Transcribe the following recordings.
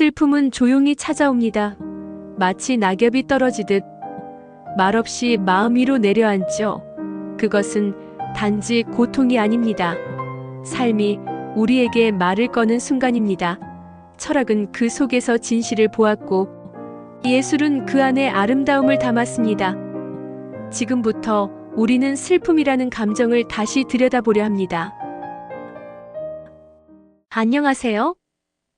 슬픔은 조용히 찾아옵니다. 마치 낙엽이 떨어지듯 말없이 마음 위로 내려앉죠. 그것은 단지 고통이 아닙니다. 삶이 우리에게 말을 거는 순간입니다. 철학은 그 속에서 진실을 보았고 예술은 그 안에 아름다움을 담았습니다. 지금부터 우리는 슬픔이라는 감정을 다시 들여다보려 합니다. 안녕하세요.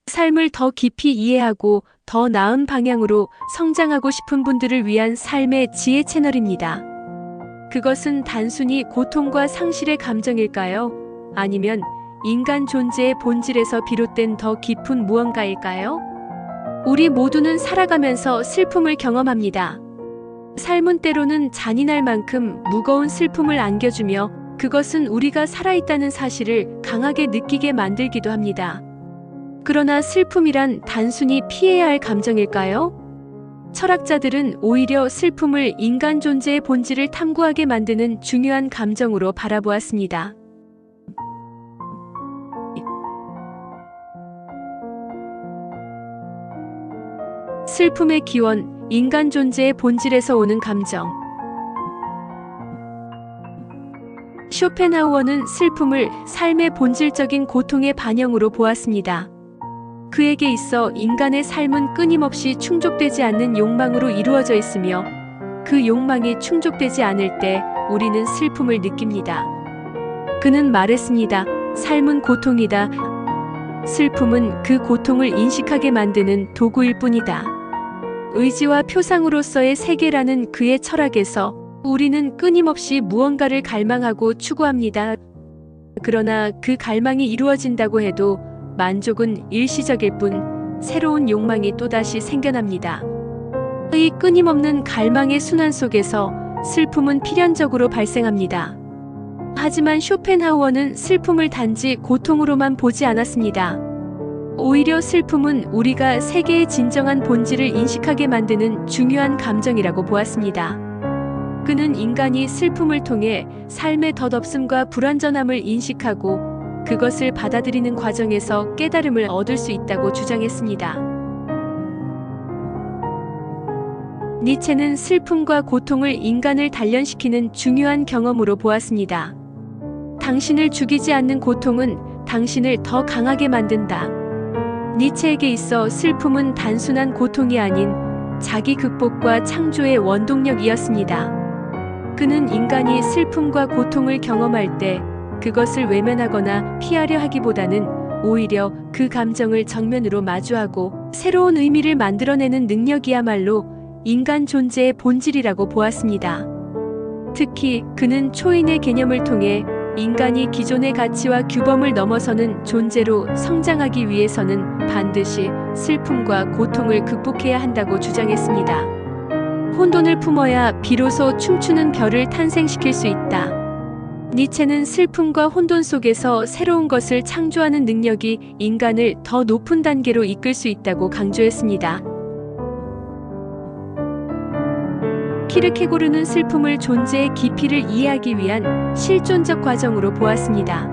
삶을 더 깊이 이해하고 더 나은 방향으로 성장하고 싶은 분들을 위한 삶의 지혜 채널입니다. 그것은 단순히 고통과 상실의 감정일까요? 아니면 인간 존재의 본질에서 비롯된 더 깊은 무언가일까요? 우리 모두는 살아가면서 슬픔을 경험합니다. 삶은 때로는 잔인할 만큼 무거운 슬픔을 안겨주며 그것은 우리가 살아있다는 사실을 강하게 느끼게 만들기도 합니다. 그러나 슬픔이란 단순히 피해야 할 감정일까요? 철학자들은 오히려 슬픔을 인간 존재의 본질을 탐구하게 만드는 중요한 감정으로 바라보았습니다. 슬픔의 기원, 인간 존재의 본질에서 오는 감정. 쇼펜하우어는 슬픔을 삶의 본질적인 고통의 반영으로 보았습니다. 그에게 있어 인간의 삶은 끊임없이 충족되지 않는 욕망으로 이루어져 있으며 그 욕망이 충족되지 않을 때 우리는 슬픔을 느낍니다. 그는 말했습니다. 삶은 고통이다. 슬픔은 그 고통을 인식하게 만드는 도구일 뿐이다. 의지와 표상으로서의 세계라는 그의 철학에서 우리는 끊임없이 무언가를 갈망하고 추구합니다. 그러나 그 갈망이 이루어진다고 해도 만족은 일시적일 뿐 새로운 욕망이 또다시 생겨납니다. 이 끊임없는 갈망의 순환 속에서 슬픔은 필연적으로 발생합니다. 하지만 쇼펜하우어는 슬픔을 단지 고통으로만 보지 않았습니다. 오히려 슬픔은 우리가 세계의 진정한 본질을 인식하게 만드는 중요한 감정이라고 보았습니다. 그는 인간이 슬픔을 통해 삶의 덧없음과 불완전함을 인식하고 그것을 받아들이는 과정에서 깨달음을 얻을 수 있다고 주장했습니다. 니체는 슬픔과 고통을 인간을 단련시키는 중요한 경험으로 보았습니다. 당신을 죽이지 않는 고통은 당신을 더 강하게 만든다. 니체에게 있어 슬픔은 단순한 고통이 아닌 자기 극복과 창조의 원동력이었습니다. 그는 인간이 슬픔과 고통을 경험할 때 그것을 외면하거나 피하려 하기보다는 오히려 그 감정을 정면으로 마주하고 새로운 의미를 만들어내는 능력이야말로 인간 존재의 본질이라고 보았습니다. 특히 그는 초인의 개념을 통해 인간이 기존의 가치와 규범을 넘어서는 존재로 성장하기 위해서는 반드시 슬픔과 고통을 극복해야 한다고 주장했습니다. 혼돈을 품어야 비로소 춤추는 별을 탄생시킬 수 있다. 니체는 슬픔과 혼돈 속에서 새로운 것을 창조하는 능력이 인간을 더 높은 단계로 이끌 수 있다고 강조했습니다. 키르케고르는 슬픔을 존재의 깊이를 이해하기 위한 실존적 과정으로 보았습니다.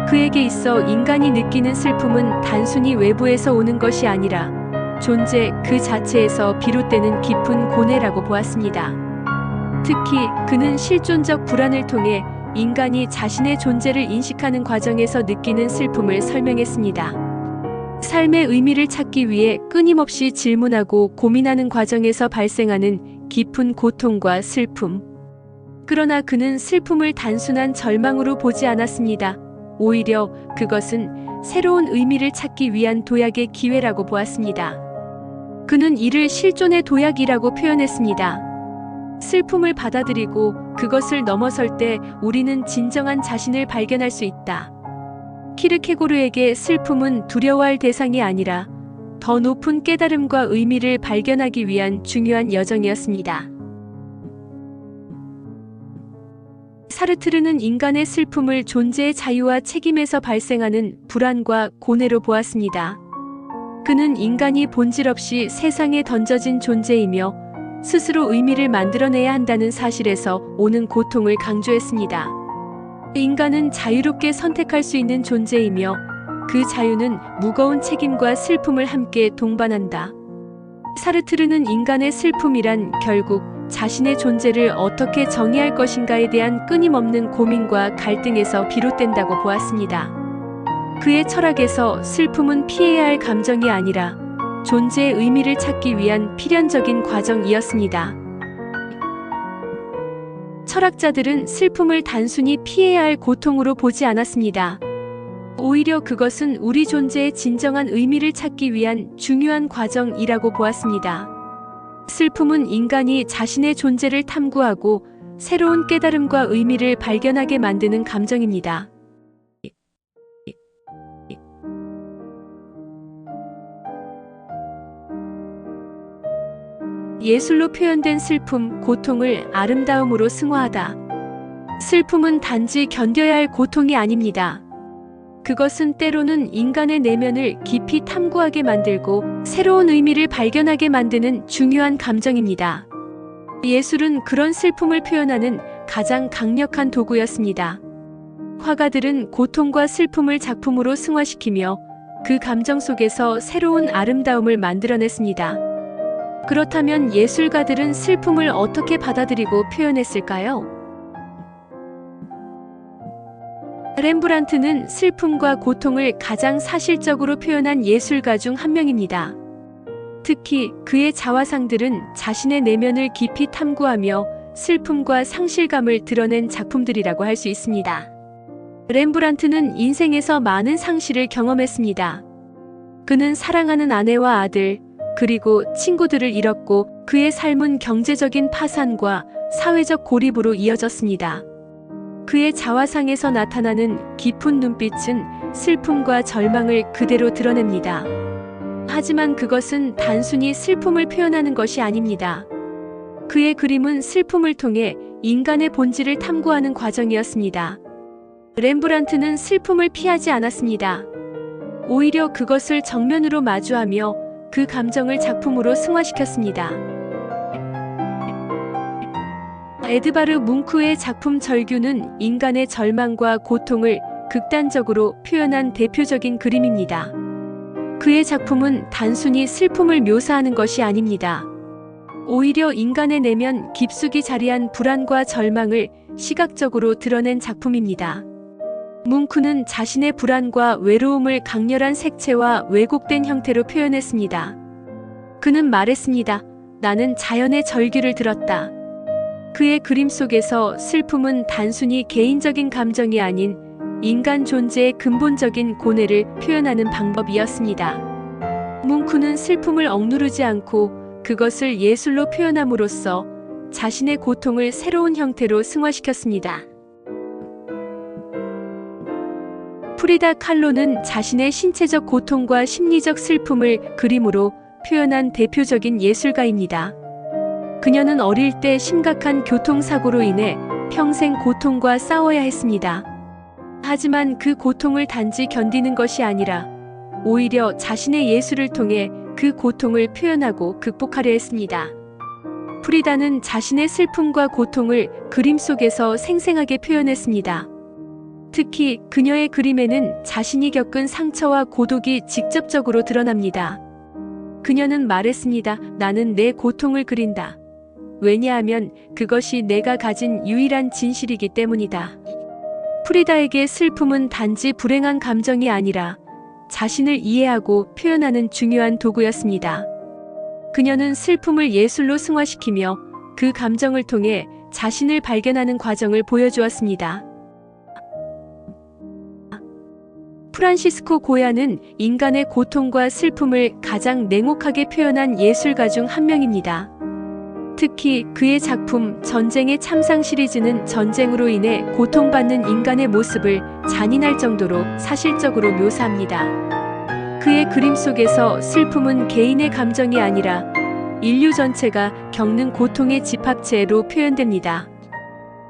그에게 있어 인간이 느끼는 슬픔은 단순히 외부에서 오는 것이 아니라 존재 그 자체에서 비롯되는 깊은 고뇌라고 보았습니다. 특히 그는 실존적 불안을 통해 인간이 자신의 존재를 인식하는 과정에서 느끼는 슬픔을 설명했습니다. 삶의 의미를 찾기 위해 끊임없이 질문하고 고민하는 과정에서 발생하는 깊은 고통과 슬픔. 그러나 그는 슬픔을 단순한 절망으로 보지 않았습니다. 오히려 그것은 새로운 의미를 찾기 위한 도약의 기회라고 보았습니다. 그는 이를 실존의 도약이라고 표현했습니다. 슬픔을 받아들이고 그것을 넘어설 때 우리는 진정한 자신을 발견할 수 있다. 키르케고르에게 슬픔은 두려워할 대상이 아니라 더 높은 깨달음과 의미를 발견하기 위한 중요한 여정이었습니다. 사르트르는 인간의 슬픔을 존재의 자유와 책임에서 발생하는 불안과 고뇌로 보았습니다. 그는 인간이 본질 없이 세상에 던져진 존재이며 스스로 의미를 만들어내야 한다는 사실에서 오는 고통을 강조했습니다. 인간은 자유롭게 선택할 수 있는 존재이며 그 자유는 무거운 책임과 슬픔을 함께 동반한다. 사르트르는 인간의 슬픔이란 결국 자신의 존재를 어떻게 정의할 것인가에 대한 끊임없는 고민과 갈등에서 비롯된다고 보았습니다. 그의 철학에서 슬픔은 피해야 할 감정이 아니라 존재의 의미를 찾기 위한 필연적인 과정이었습니다. 철학자들은 슬픔을 단순히 피해야 할 고통으로 보지 않았습니다. 오히려 그것은 우리 존재의 진정한 의미를 찾기 위한 중요한 과정이라고 보았습니다. 슬픔은 인간이 자신의 존재를 탐구하고 새로운 깨달음과 의미를 발견하게 만드는 감정입니다. 예술로 표현된 슬픔, 고통을 아름다움으로 승화하다. 슬픔은 단지 견뎌야 할 고통이 아닙니다. 그것은 때로는 인간의 내면을 깊이 탐구하게 만들고 새로운 의미를 발견하게 만드는 중요한 감정입니다. 예술은 그런 슬픔을 표현하는 가장 강력한 도구였습니다. 화가들은 고통과 슬픔을 작품으로 승화시키며 그 감정 속에서 새로운 아름다움을 만들어냈습니다. 그렇다면 예술가들은 슬픔을 어떻게 받아들이고 표현했을까요? 렘브란트는 슬픔과 고통을 가장 사실적으로 표현한 예술가 중 한 명입니다. 특히 그의 자화상들은 자신의 내면을 깊이 탐구하며 슬픔과 상실감을 드러낸 작품들이라고 할 수 있습니다. 렘브란트는 인생에서 많은 상실을 경험했습니다. 그는 사랑하는 아내와 아들, 그리고 친구들을 잃었고 그의 삶은 경제적인 파산과 사회적 고립으로 이어졌습니다. 그의 자화상에서 나타나는 깊은 눈빛은 슬픔과 절망을 그대로 드러냅니다. 하지만 그것은 단순히 슬픔을 표현하는 것이 아닙니다. 그의 그림은 슬픔을 통해 인간의 본질을 탐구하는 과정이었습니다. 렘브란트는 슬픔을 피하지 않았습니다. 오히려 그것을 정면으로 마주하며 그 감정을 작품으로 승화시켰습니다. 에드바르 뭉크의 작품 절규는 인간의 절망과 고통을 극단적으로 표현한 대표적인 그림입니다. 그의 작품은 단순히 슬픔을 묘사하는 것이 아닙니다. 오히려 인간의 내면 깊숙이 자리한 불안과 절망을 시각적으로 드러낸 작품입니다. 뭉크는 자신의 불안과 외로움을 강렬한 색채와 왜곡된 형태로 표현했습니다. 그는 말했습니다. 나는 자연의 절규를 들었다. 그의 그림 속에서 슬픔은 단순히 개인적인 감정이 아닌 인간 존재의 근본적인 고뇌를 표현하는 방법이었습니다. 뭉크는 슬픔을 억누르지 않고 그것을 예술로 표현함으로써 자신의 고통을 새로운 형태로 승화시켰습니다. 프리다 칼로는 자신의 신체적 고통과 심리적 슬픔을 그림으로 표현한 대표적인 예술가입니다. 그녀는 어릴 때 심각한 교통사고로 인해 평생 고통과 싸워야 했습니다. 하지만 그 고통을 단지 견디는 것이 아니라 오히려 자신의 예술을 통해 그 고통을 표현하고 극복하려 했습니다. 프리다는 자신의 슬픔과 고통을 그림 속에서 생생하게 표현했습니다. 특히 그녀의 그림에는 자신이 겪은 상처와 고독이 직접적으로 드러납니다. 그녀는 말했습니다. 나는 내 고통을 그린다. 왜냐하면 그것이 내가 가진 유일한 진실이기 때문이다. 프리다에게 슬픔은 단지 불행한 감정이 아니라 자신을 이해하고 표현하는 중요한 도구였습니다. 그녀는 슬픔을 예술로 승화시키며 그 감정을 통해 자신을 발견하는 과정을 보여주었습니다. 프란시스코 고야는 인간의 고통과 슬픔을 가장 냉혹하게 표현한 예술가 중 한 명입니다. 특히 그의 작품 전쟁의 참상 시리즈는 전쟁으로 인해 고통받는 인간의 모습을 잔인할 정도로 사실적으로 묘사합니다. 그의 그림 속에서 슬픔은 개인의 감정이 아니라 인류 전체가 겪는 고통의 집합체로 표현됩니다.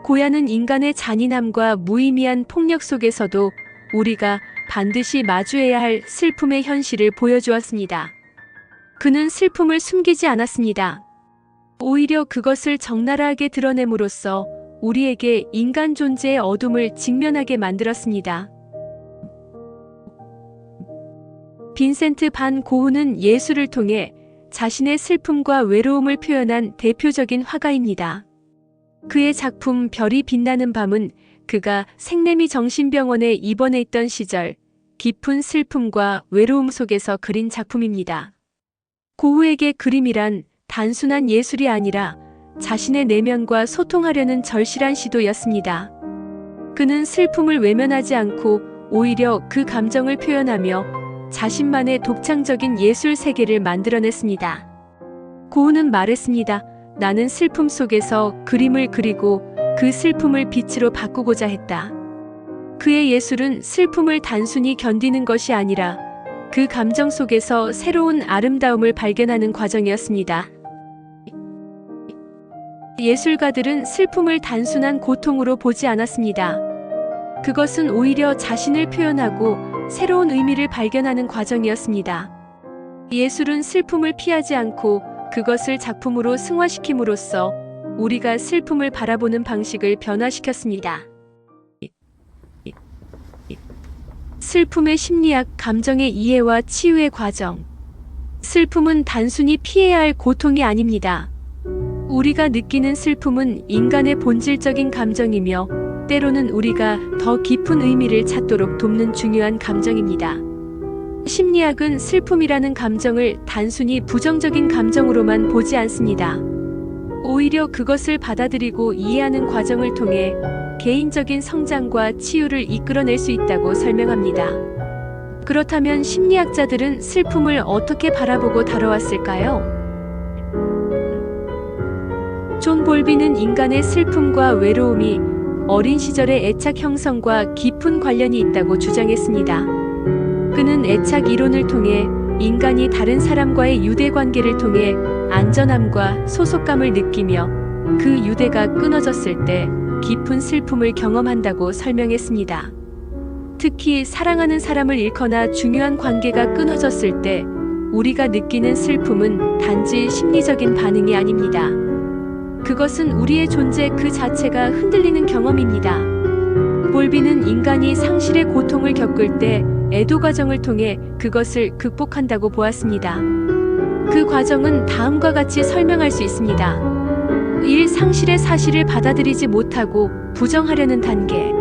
고야는 인간의 잔인함과 무의미한 폭력 속에서도 우리가 반드시 마주해야 할 슬픔의 현실을 보여주었습니다. 그는 슬픔을 숨기지 않았습니다. 오히려 그것을 적나라하게 드러냄으로써 우리에게 인간 존재의 어둠을 직면하게 만들었습니다. 빈센트 반 고흐는 예술을 통해 자신의 슬픔과 외로움을 표현한 대표적인 화가입니다. 그의 작품 별이 빛나는 밤은 그가 생내미 정신병원에 입원해 있던 시절 깊은 슬픔과 외로움 속에서 그린 작품입니다. 고흐에게 그림이란 단순한 예술이 아니라 자신의 내면과 소통하려는 절실한 시도였습니다. 그는 슬픔을 외면하지 않고 오히려 그 감정을 표현하며 자신만의 독창적인 예술 세계를 만들어냈습니다. 고흐는 말했습니다. 나는 슬픔 속에서 그림을 그리고 그 슬픔을 빛으로 바꾸고자 했다. 그의 예술은 슬픔을 단순히 견디는 것이 아니라 그 감정 속에서 새로운 아름다움을 발견하는 과정이었습니다. 예술가들은 슬픔을 단순한 고통으로 보지 않았습니다. 그것은 오히려 자신을 표현하고 새로운 의미를 발견하는 과정이었습니다. 예술은 슬픔을 피하지 않고 그것을 작품으로 승화시킴으로써 우리가 슬픔을 바라보는 방식을 변화시켰습니다. 슬픔의 심리학, 감정의 이해와 치유의 과정. 슬픔은 단순히 피해야 할 고통이 아닙니다. 우리가 느끼는 슬픔은 인간의 본질적인 감정이며 때로는 우리가 더 깊은 의미를 찾도록 돕는 중요한 감정입니다. 심리학은 슬픔이라는 감정을 단순히 부정적인 감정으로만 보지 않습니다. 오히려 그것을 받아들이고 이해하는 과정을 통해 개인적인 성장과 치유를 이끌어낼 수 있다고 설명합니다. 그렇다면 심리학자들은 슬픔을 어떻게 바라보고 다뤄왔을까요? 존 볼비는 인간의 슬픔과 외로움이 어린 시절의 애착 형성과 깊은 관련이 있다고 주장했습니다. 그는 애착 이론을 통해 인간이 다른 사람과의 유대 관계를 통해 안전함과 소속감을 느끼며 그 유대가 끊어졌을 때 깊은 슬픔을 경험한다고 설명했습니다. 특히 사랑하는 사람을 잃거나 중요한 관계가 끊어졌을 때 우리가 느끼는 슬픔은 단지 심리적인 반응이 아닙니다. 그것은 우리의 존재 그 자체가 흔들리는 경험입니다. 볼비는 인간이 상실의 고통을 겪을 때 애도 과정을 통해 그것을 극복한다고 보았습니다. 그 과정은 다음과 같이 설명할 수 있습니다. 1. 상실의 사실을 받아들이지 못하고 부정하려는 단계.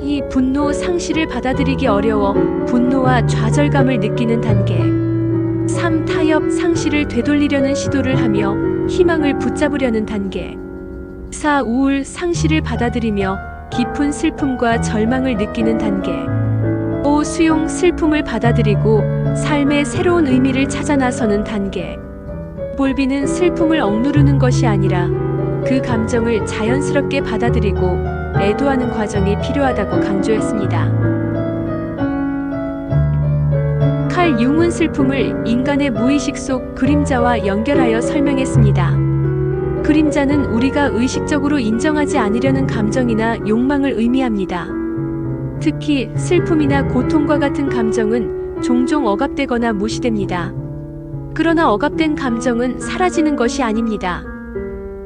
2. 분노, 상실을 받아들이기 어려워 분노와 좌절감을 느끼는 단계. 3. 타협, 상실을 되돌리려는 시도를 하며 희망을 붙잡으려는 단계. 4. 우울, 상실을 받아들이며 깊은 슬픔과 절망을 느끼는 단계. 5. 수용, 슬픔을 받아들이고 삶의 새로운 의미를 찾아 나서는 단계. 볼비는 슬픔을 억누르는 것이 아니라 그 감정을 자연스럽게 받아들이고 애도하는 과정이 필요하다고 강조했습니다. 칼 융은 슬픔을 인간의 무의식 속 그림자와 연결하여 설명했습니다. 그림자는 우리가 의식적으로 인정하지 않으려는 감정이나 욕망을 의미합니다. 특히 슬픔이나 고통과 같은 감정은 종종 억압되거나 무시됩니다. 그러나 억압된 감정은 사라지는 것이 아닙니다.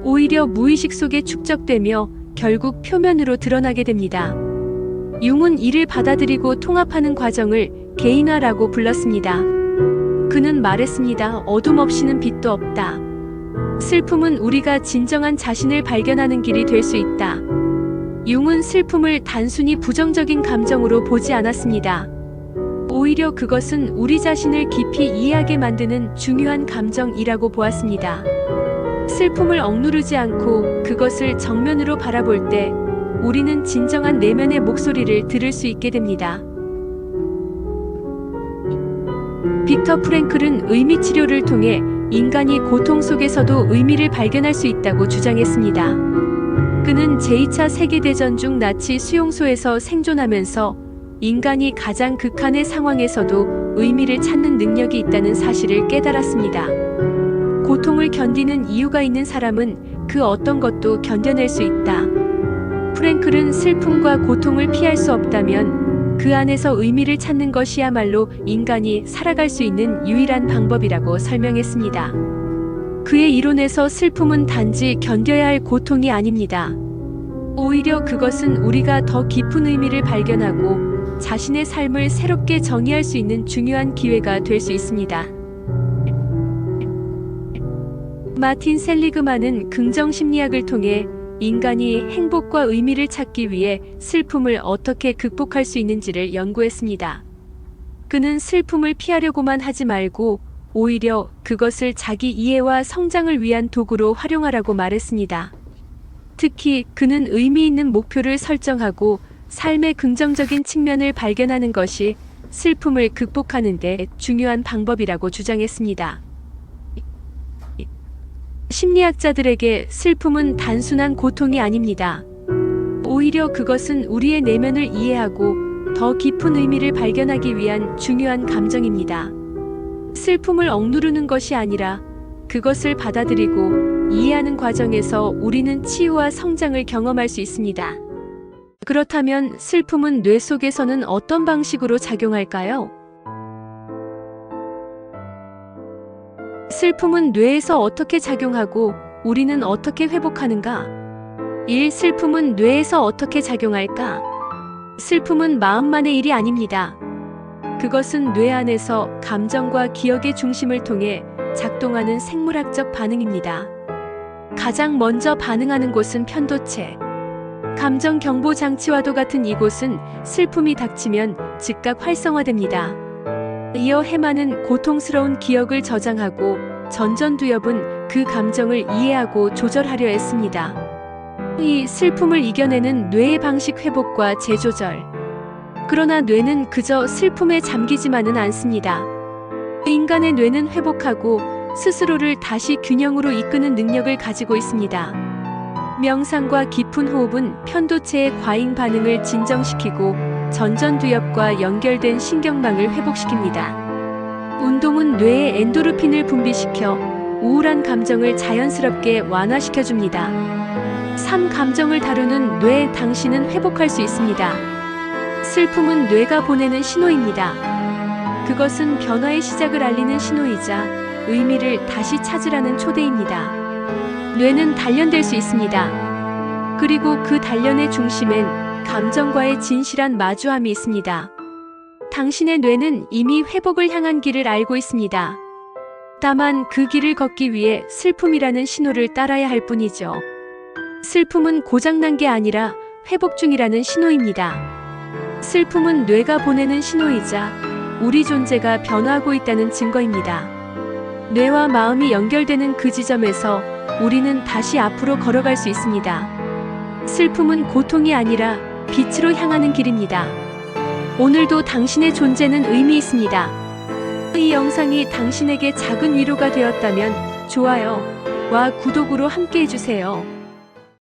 오히려 무의식 속에 축적되며 결국 표면으로 드러나게 됩니다. 융은 이를 받아들이고 통합하는 과정을 개인화라고 불렀습니다. 그는 말했습니다. 어둠 없이는 빛도 없다. 슬픔은 우리가 진정한 자신을 발견하는 길이 될 수 있다. 융은 슬픔을 단순히 부정적인 감정으로 보지 않았습니다. 오히려 그것은 우리 자신을 깊이 이해하게 만드는 중요한 감정이라고 보았습니다. 슬픔을 억누르지 않고 그것을 정면으로 바라볼 때 우리는 진정한 내면의 목소리를 들을 수 있게 됩니다. 빅터 프랭클은 의미 치료를 통해 인간이 고통 속에서도 의미를 발견할 수 있다고 주장했습니다. 그는 제2차 세계대전 중 나치 수용소에서 생존하면서 인간이 가장 극한의 상황에서도 의미를 찾는 능력이 있다는 사실을 깨달았습니다. 고통을 견디는 이유가 있는 사람은 그 어떤 것도 견뎌낼 수 있다. 프랭클은 슬픔과 고통을 피할 수 없다면 그 안에서 의미를 찾는 것이야말로 인간이 살아갈 수 있는 유일한 방법이라고 설명했습니다. 그의 이론에서 슬픔은 단지 견뎌야 할 고통이 아닙니다. 오히려 그것은 우리가 더 깊은 의미를 발견하고 자신의 삶을 새롭게 정의할 수 있는 중요한 기회가 될 수 있습니다. 마틴 셀리그만은 긍정 심리학을 통해 인간이 행복과 의미를 찾기 위해 슬픔을 어떻게 극복할 수 있는지를 연구했습니다. 그는 슬픔을 피하려고만 하지 말고 오히려 그것을 자기 이해와 성장을 위한 도구로 활용하라고 말했습니다. 특히 그는 의미 있는 목표를 설정하고 삶의 긍정적인 측면을 발견하는 것이 슬픔을 극복하는 데 중요한 방법이라고 주장했습니다. 심리학자들에게 슬픔은 단순한 고통이 아닙니다. 오히려 그것은 우리의 내면을 이해하고 더 깊은 의미를 발견하기 위한 중요한 감정입니다. 슬픔을 억누르는 것이 아니라 그것을 받아들이고 이해하는 과정에서 우리는 치유와 성장을 경험할 수 있습니다. 그렇다면 슬픔은 뇌 속에서는 어떤 방식으로 작용할까요? 슬픔은 뇌에서 어떻게 작용하고 우리는 어떻게 회복하는가? 1. 슬픔은 뇌에서 어떻게 작용할까? 슬픔은 마음만의 일이 아닙니다. 그것은 뇌 안에서 감정과 기억의 중심을 통해 작동하는 생물학적 반응입니다. 가장 먼저 반응하는 곳은 편도체. 감정 경보 장치와도 같은 이곳은 슬픔이 닥치면 즉각 활성화됩니다. 이어 해마는 고통스러운 기억을 저장하고 전전두엽은 그 감정을 이해하고 조절하려 했습니다. 이 슬픔을 이겨내는 뇌의 방식 회복과 재조절. 그러나 뇌는 그저 슬픔에 잠기지만은 않습니다. 인간의 뇌는 회복하고 스스로를 다시 균형으로 이끄는 능력을 가지고 있습니다. 명상과 깊은 호흡은 편도체의 과잉 반응을 진정시키고 전전두엽과 연결된 신경망을 회복시킵니다. 운동은 뇌의 엔도르핀을 분비시켜 우울한 감정을 자연스럽게 완화시켜줍니다. 3. 감정을 다루는 뇌. 당신은 회복할 수 있습니다. 슬픔은 뇌가 보내는 신호입니다. 그것은 변화의 시작을 알리는 신호이자 의미를 다시 찾으라는 초대입니다. 뇌는 단련될 수 있습니다. 그리고 그 단련의 중심엔 감정과의 진실한 마주함이 있습니다. 당신의 뇌는 이미 회복을 향한 길을 알고 있습니다. 다만 그 길을 걷기 위해 슬픔이라는 신호를 따라야 할 뿐이죠. 슬픔은 고장난 게 아니라 회복 중이라는 신호입니다. 슬픔은 뇌가 보내는 신호이자 우리 존재가 변화하고 있다는 증거입니다. 뇌와 마음이 연결되는 그 지점에서 우리는 다시 앞으로 걸어갈 수 있습니다. 슬픔은 고통이 아니라 빛으로 향하는 길입니다. 오늘도 당신의 존재는 의미 있습니다. 이 영상이 당신에게 작은 위로가 되었다면 좋아요와 구독으로 함께 해주세요.